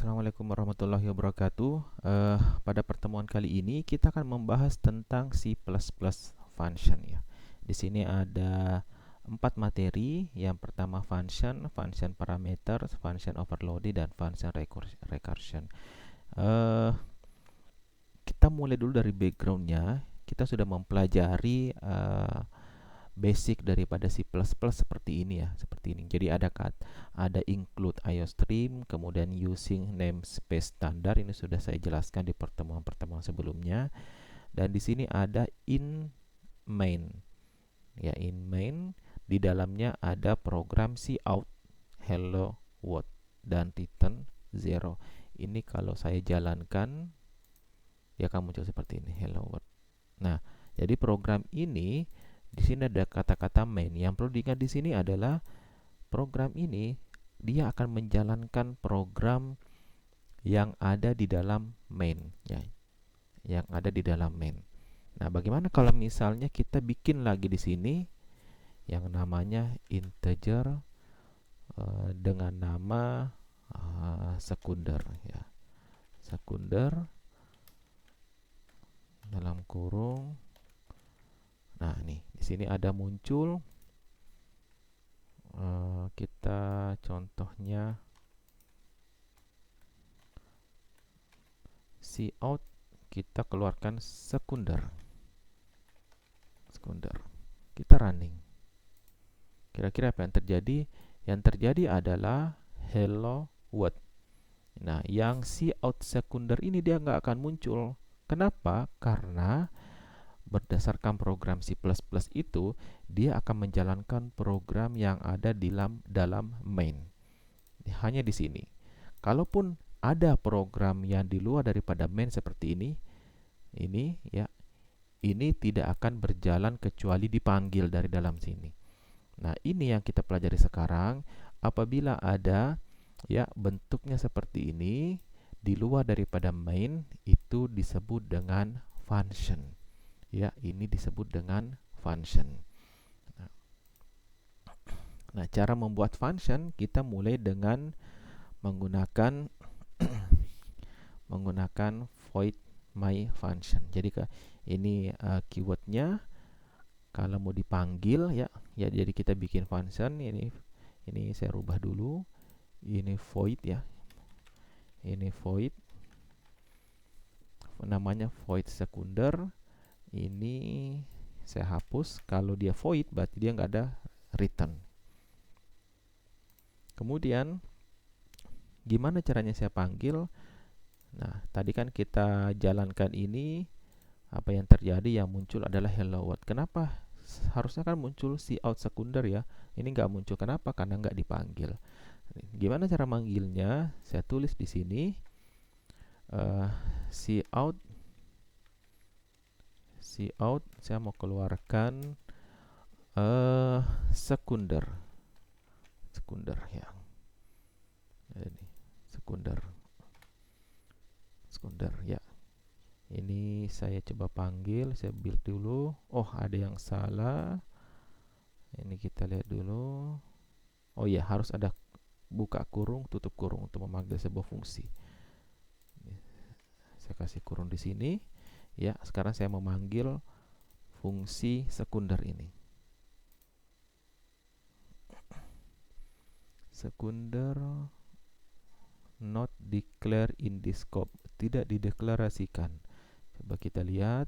Assalamualaikum warahmatullahi wabarakatuh. Pada pertemuan kali ini kita akan membahas tentang C++ function ya. Di sini ada 4 materi. Yang pertama function, function parameter, function overloading, dan function recursion. Kita mulai dulu dari backgroundnya. Kita sudah mempelajari basic daripada C++ seperti ini ya, seperti ini. Jadi ada include IOStream, kemudian using namespace standar, ini sudah saya jelaskan di pertemuan-pertemuan sebelumnya. Dan di sini ada in main. Ya, in main di dalamnya ada program cout, hello world, dan return 0. Ini kalau saya jalankan dia akan muncul seperti ini, hello world. Nah, jadi program ini di sini ada kata-kata main. Yang perlu diingat di sini adalah program ini dia akan menjalankan program yang ada di dalam main ya, yang ada di dalam main. Nah, bagaimana kalau misalnya kita bikin lagi di sini yang namanya integer dengan nama sekunder ya. Sekunder dalam kurung. Nah, nih di sini ada muncul kita contohnya cout, kita keluarkan sekunder. Kita running. Kira-kira apa yang terjadi? Yang terjadi adalah hello world. Nah, yang cout sekunder ini dia nggak akan muncul. Kenapa? Karena berdasarkan program C++ itu dia akan menjalankan program yang ada di dalam main. Hanya di sini. Kalaupun ada program yang di luar daripada main seperti ini ya, ini tidak akan berjalan kecuali dipanggil dari dalam sini. Nah, ini yang kita pelajari sekarang. Apabila ada ya bentuknya seperti ini di luar daripada main, itu disebut dengan function. Ya, ini disebut dengan function. Nah, cara membuat function kita mulai dengan menggunakan void my function. Jadi ini keywordnya kalau mau dipanggil ya, jadi kita bikin function ini saya rubah dulu. Ini void ya. Ini void. Namanya void sekunder. Ini saya hapus. Kalau dia void berarti dia nggak ada return. Kemudian gimana caranya saya panggil? Nah, tadi kan kita jalankan ini, apa yang terjadi? Yang muncul adalah hello world. Kenapa? Harusnya kan muncul cout sekunder ya. Ini nggak muncul. Kenapa? Karena nggak dipanggil. Gimana cara manggilnya? Saya tulis di sini cout. Saya mau keluarkan sekunder ya. Ini sekunder ya. Ini saya coba panggil, saya build dulu. Oh, ada yang salah. Ini kita lihat dulu. Oh ya, harus ada buka kurung, tutup kurung untuk memanggil sebuah fungsi. Saya kasih kurung di sini. Ya, sekarang saya memanggil fungsi sekunder ini. Sekunder not declare in this scope, tidak dideklarasikan. Coba kita lihat.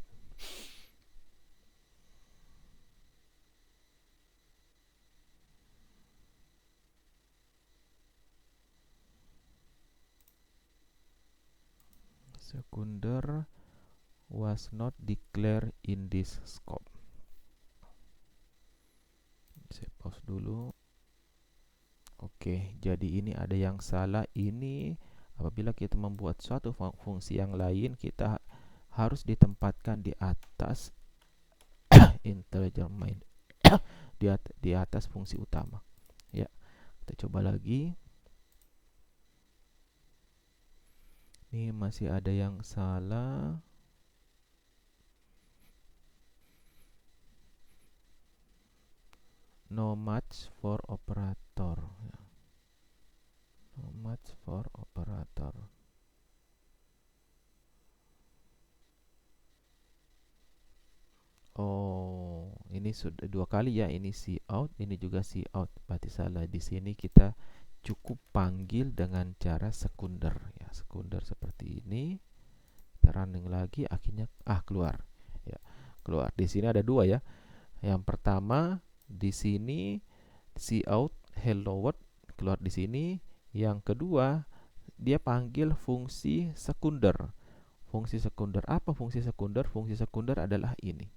Sekunder was not declared in this scope. Saya pause dulu. Oke, jadi ini ada yang salah. Ini apabila kita membuat suatu fungsi yang lain, kita harus ditempatkan di atas integer main di atas fungsi utama. Ya, kita coba lagi. Ini masih ada yang salah. No match for operator. No match for operator. ini sudah dua kali ya, ini cout, ini juga cout, berarti salah. Di sini kita cukup panggil dengan cara sekunder ya, sekunder seperti ini. Kita running lagi, akhirnya keluar ya, keluar. Di sini ada dua ya. Yang pertama di sini cout hello world, keluar di sini. Yang kedua dia panggil fungsi sekunder. Fungsi sekunder apa? Fungsi sekunder adalah ini.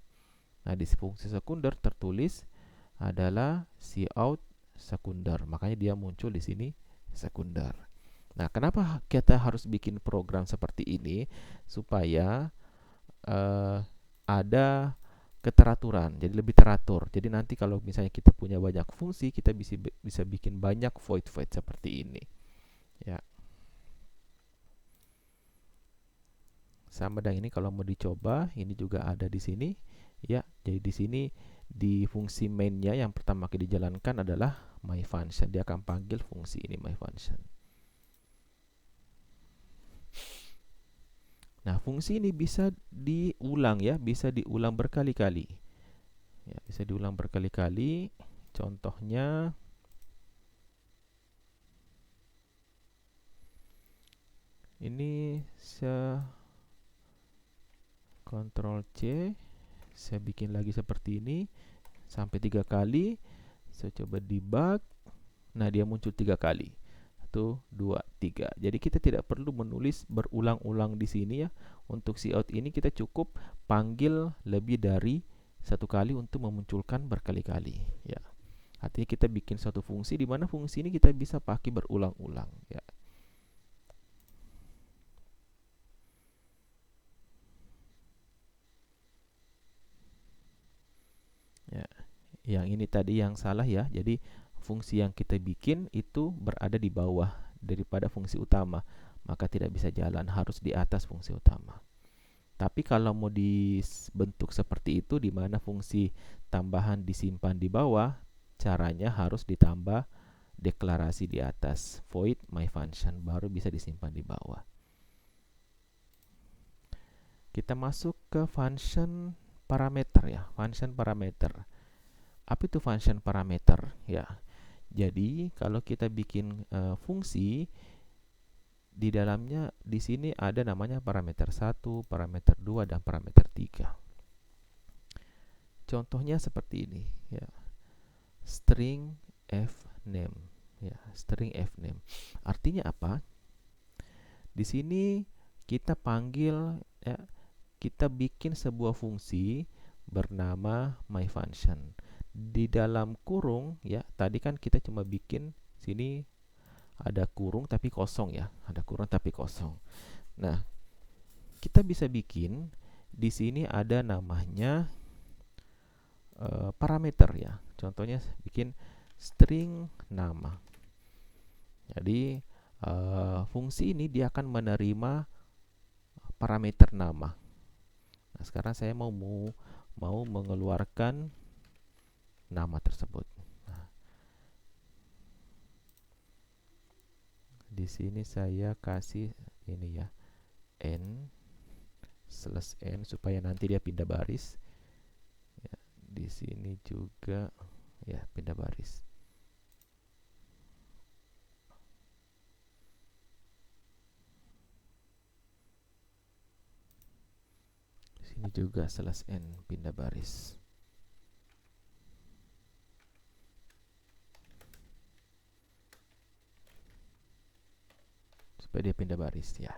Nah, di fungsi sekunder tertulis adalah cout sekunder, makanya dia muncul di sini sekunder. Nah, kenapa kita harus bikin program seperti ini? Supaya ada keteraturan, jadi lebih teratur. Jadi nanti kalau misalnya kita punya banyak fungsi, kita bisa bikin banyak void seperti ini ya. Sama dengan ini, kalau mau dicoba, ini juga ada di sini ya. Jadi di sini di fungsi mainnya yang pertama kali dijalankan adalah my function. Dia akan panggil fungsi ini my function. Nah, fungsi ini bisa diulang ya, bisa diulang berkali-kali. Ya, bisa diulang berkali-kali. Contohnya ini saya Ctrl C, saya bikin lagi seperti ini sampai 3 kali. Saya coba debug. Nah, dia muncul 3 kali. 1, 2, 3. Jadi kita tidak perlu menulis berulang-ulang di sini ya. Untuk cout ini kita cukup panggil lebih dari satu kali untuk memunculkan berkali-kali ya. Artinya kita bikin suatu fungsi di mana fungsi ini kita bisa pakai berulang-ulang ya. Ya, yang ini tadi yang salah ya. Jadi fungsi yang kita bikin itu berada di bawah daripada fungsi utama, maka tidak bisa jalan, harus di atas fungsi utama. Tapi kalau mau dibentuk seperti itu, di mana fungsi tambahan disimpan di bawah, caranya harus ditambah deklarasi di atas, void my function, baru bisa disimpan di bawah. Kita masuk ke function parameter ya, function parameter. Apa itu function parameter ya? Jadi kalau kita bikin fungsi, di dalamnya di sini ada namanya parameter 1, parameter 2 dan parameter 3. Contohnya seperti ini ya. String fname ya, string fname. Artinya apa? Di sini kita panggil ya, kita bikin sebuah fungsi bernama myFunction. Di dalam kurung ya, tadi kan kita cuma bikin sini ada kurung tapi kosong ya, ada kurung tapi kosong. Nah, kita bisa bikin di sini ada namanya parameter ya. Contohnya bikin string nama. Jadi fungsi ini dia akan menerima parameter nama. Nah, sekarang saya mau mengeluarkan nama tersebut. Nah, di sini saya kasih ini ya, n/n supaya nanti dia pindah baris. Ya, di sini juga ya pindah baris. Ini juga /n pindah baris. Supaya dia pindah baris ya.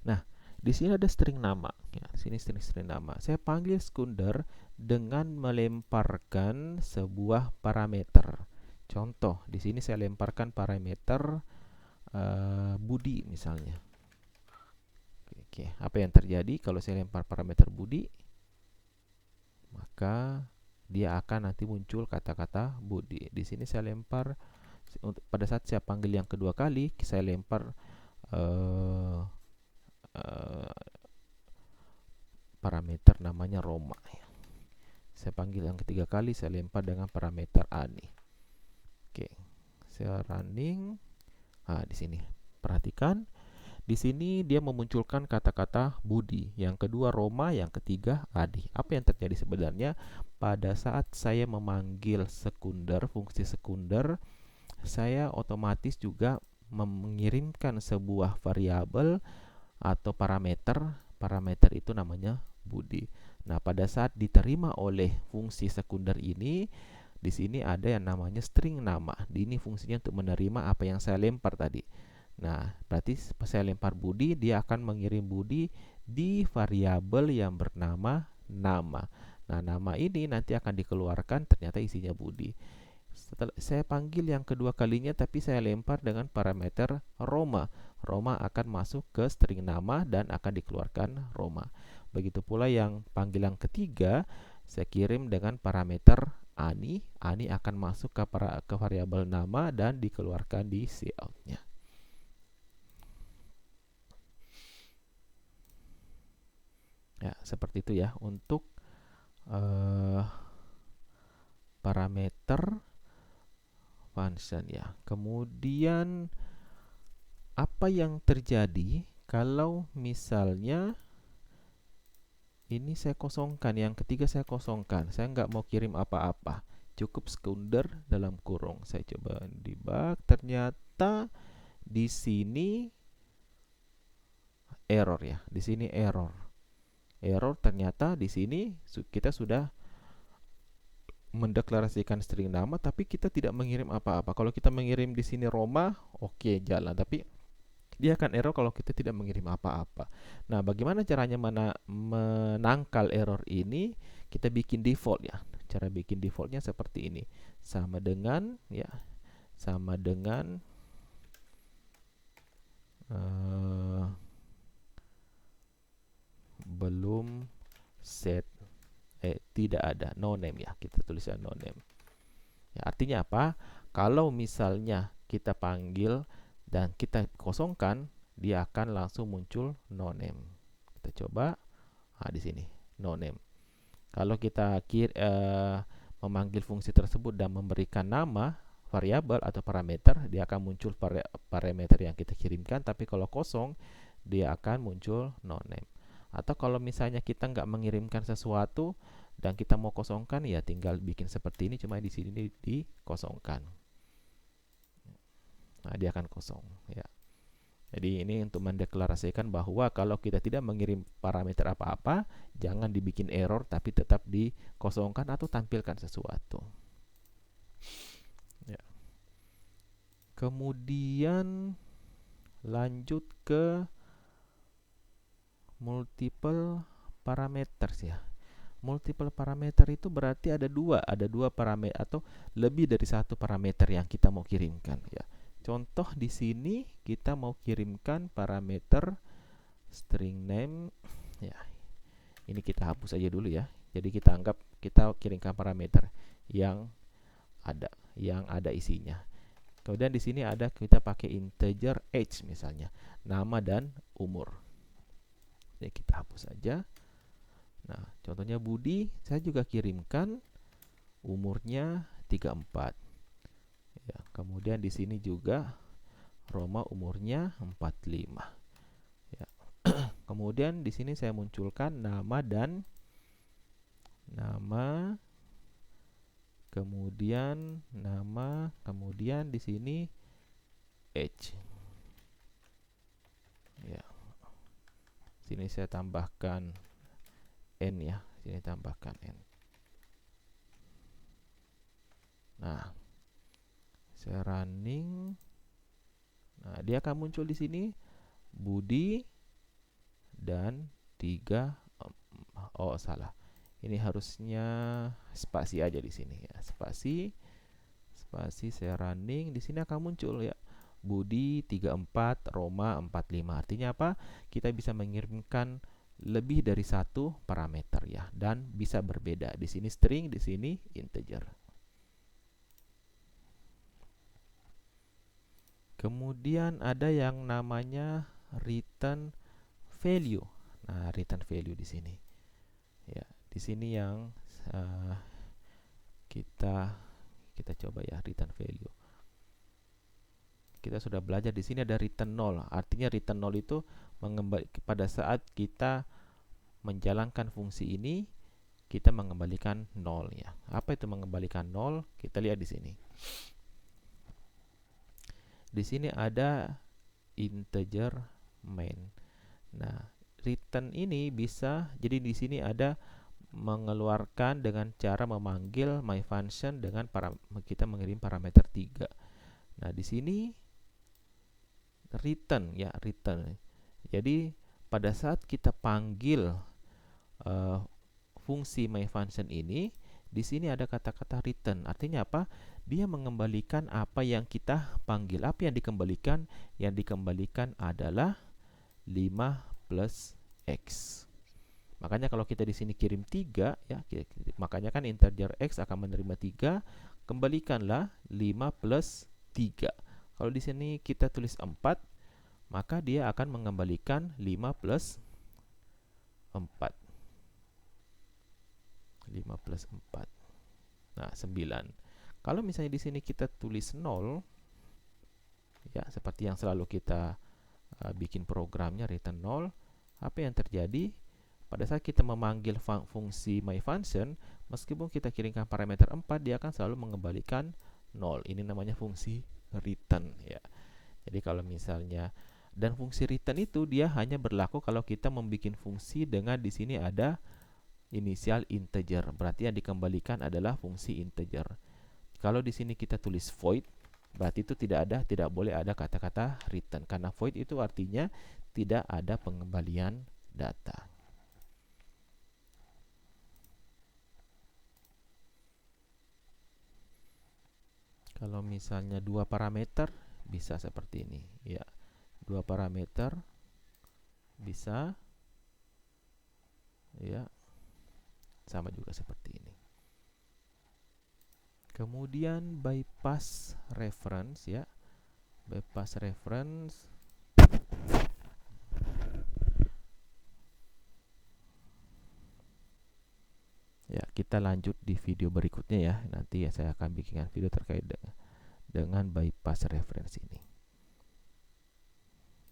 Nah, di sini ada string nama ya. Sini string nama. Saya panggil sekunder dengan melemparkan sebuah parameter. Contoh, di sini saya lemparkan parameter Budi misalnya. Oke, apa yang terjadi kalau saya lempar parameter Budi? Maka dia akan nanti muncul kata-kata Budi. Di sini saya lempar, pada saat saya panggil yang kedua kali, saya lempar parameter namanya Roma. Saya panggil yang ketiga kali, saya lempar dengan parameter Ani. Oke, saya running. Di sini perhatikan. Di sini dia memunculkan kata-kata Budi, yang kedua Roma, yang ketiga Adi. Apa yang terjadi sebenarnya pada saat saya memanggil sekunder, fungsi sekunder, saya otomatis juga mengirimkan sebuah variabel atau parameter. Parameter itu namanya Budi. Nah, pada saat diterima oleh fungsi sekunder ini, di sini ada yang namanya string nama. Ini fungsinya untuk menerima apa yang saya lempar tadi. Nah, berarti pas saya lempar Budi, dia akan mengirim Budi di variabel yang bernama nama. Nah, nama ini nanti akan dikeluarkan, ternyata isinya Budi. Setelah saya panggil yang kedua kalinya, tapi saya lempar dengan parameter Roma. Roma akan masuk ke string nama dan akan dikeluarkan Roma. Begitu pula yang panggilan ketiga, saya kirim dengan parameter Ani. Ani akan masuk ke variabel nama dan dikeluarkan di cout-nya. Ya, seperti itu ya untuk parameter function ya. Kemudian apa yang terjadi kalau misalnya ini saya kosongkan, yang ketiga saya kosongkan, saya nggak mau kirim apa-apa, cukup sekunder dalam kurung. Saya coba debug, ternyata di sini error ya, di sini error. Error ternyata di sini kita sudah mendeklarasikan string nama, tapi kita tidak mengirim apa-apa. Kalau kita mengirim di sini Roma, oke, jalan. Tapi dia akan error kalau kita tidak mengirim apa-apa. Nah, bagaimana caranya menangkal error ini? Kita bikin default ya. Cara bikin defaultnya seperti ini. Sama dengan ya, sama dengan belum set, tidak ada, no name ya. Kita tuliskan no name. Ya, artinya apa? Kalau misalnya kita panggil dan kita kosongkan, dia akan langsung muncul no name. Kita coba, di sini no name. Kalau kita memanggil fungsi tersebut dan memberikan nama variabel atau parameter, dia akan muncul parameter yang kita kirimkan. Tapi kalau kosong, dia akan muncul no name. Atau kalau misalnya kita nggak mengirimkan sesuatu dan kita mau kosongkan, ya tinggal bikin seperti ini, cuma di sini dikosongkan. Nah, dia akan kosong ya. Jadi ini untuk mendeklarasikan bahwa kalau kita tidak mengirim parameter apa-apa, jangan dibikin error, tapi tetap dikosongkan atau tampilkan sesuatu. Ya. Kemudian lanjut ke multiple parameters ya. Multiple parameter itu berarti ada dua parameter atau lebih dari satu parameter yang kita mau kirimkan ya. Contoh di sini kita mau kirimkan parameter string name ya. Ini kita hapus aja dulu ya. Jadi kita anggap kita kirimkan parameter yang ada isinya. Kemudian di sini ada kita pakai integer age misalnya, nama dan umur. Jadi kita hapus saja. Nah, contohnya Budi, saya juga kirimkan umurnya 34. Ya, kemudian di sini juga Roma umurnya 45. Ya. Kemudian di sini saya munculkan nama dan nama, kemudian nama, kemudian di sini age. Ya. Sini saya tambahkan N ya, sini tambahkan N. Nah, saya running. Nah, dia akan muncul di sini Budi dan 3. Oh, salah. Ini harusnya spasi aja di sini ya. Spasi saya running, di sini akan muncul ya. Budi 34, Roma 45. Artinya apa? Kita bisa mengirimkan lebih dari satu parameter ya, dan bisa berbeda. Di sini string, di sini integer. Kemudian ada yang namanya return value. Nah, return value di sini. Ya, di sini yang kita coba ya, return value. kita sudah belajar di sini ada return 0. Artinya return 0 itu pada saat kita menjalankan fungsi ini, kita mengembalikan 0 ya. Apa itu mengembalikan 0? Kita lihat di sini. Di sini ada integer main. Nah, return ini bisa, jadi di sini ada mengeluarkan dengan cara memanggil my function dengan kita mengirim parameter 3. Nah, di sini return ya, return. Jadi pada saat kita panggil fungsi my function ini, di sini ada kata-kata return. Artinya apa? Dia mengembalikan apa yang kita panggil. Apa yang dikembalikan? Yang dikembalikan adalah 5 plus X. Makanya kalau kita di sini kirim 3 ya, makanya kan integer X akan menerima 3, kembalikanlah 5 plus 3. Kalau di sini kita tulis 4, maka dia akan mengembalikan 5 plus 4. 5 plus 4. Nah, 9. Kalau misalnya di sini kita tulis 0, ya seperti yang selalu kita bikin programnya return 0, apa yang terjadi? Pada saat kita memanggil fungsi my function, meskipun kita kirimkan parameter 4, dia akan selalu mengembalikan 0. Ini namanya fungsi return ya. Jadi kalau misalnya, dan fungsi return itu dia hanya berlaku kalau kita membuat fungsi dengan di sini ada inisial integer. Berarti yang dikembalikan adalah fungsi integer. Kalau di sini kita tulis void, berarti itu tidak boleh ada kata-kata return, karena void itu artinya tidak ada pengembalian data. Kalau misalnya dua parameter bisa seperti ini ya. Dua parameter bisa ya, sama juga seperti ini. Kemudian bypass reference ya. Bypass reference ya, kita lanjut di video berikutnya ya. Nanti ya saya akan bikinkan video terkait dengan bypass reference ini.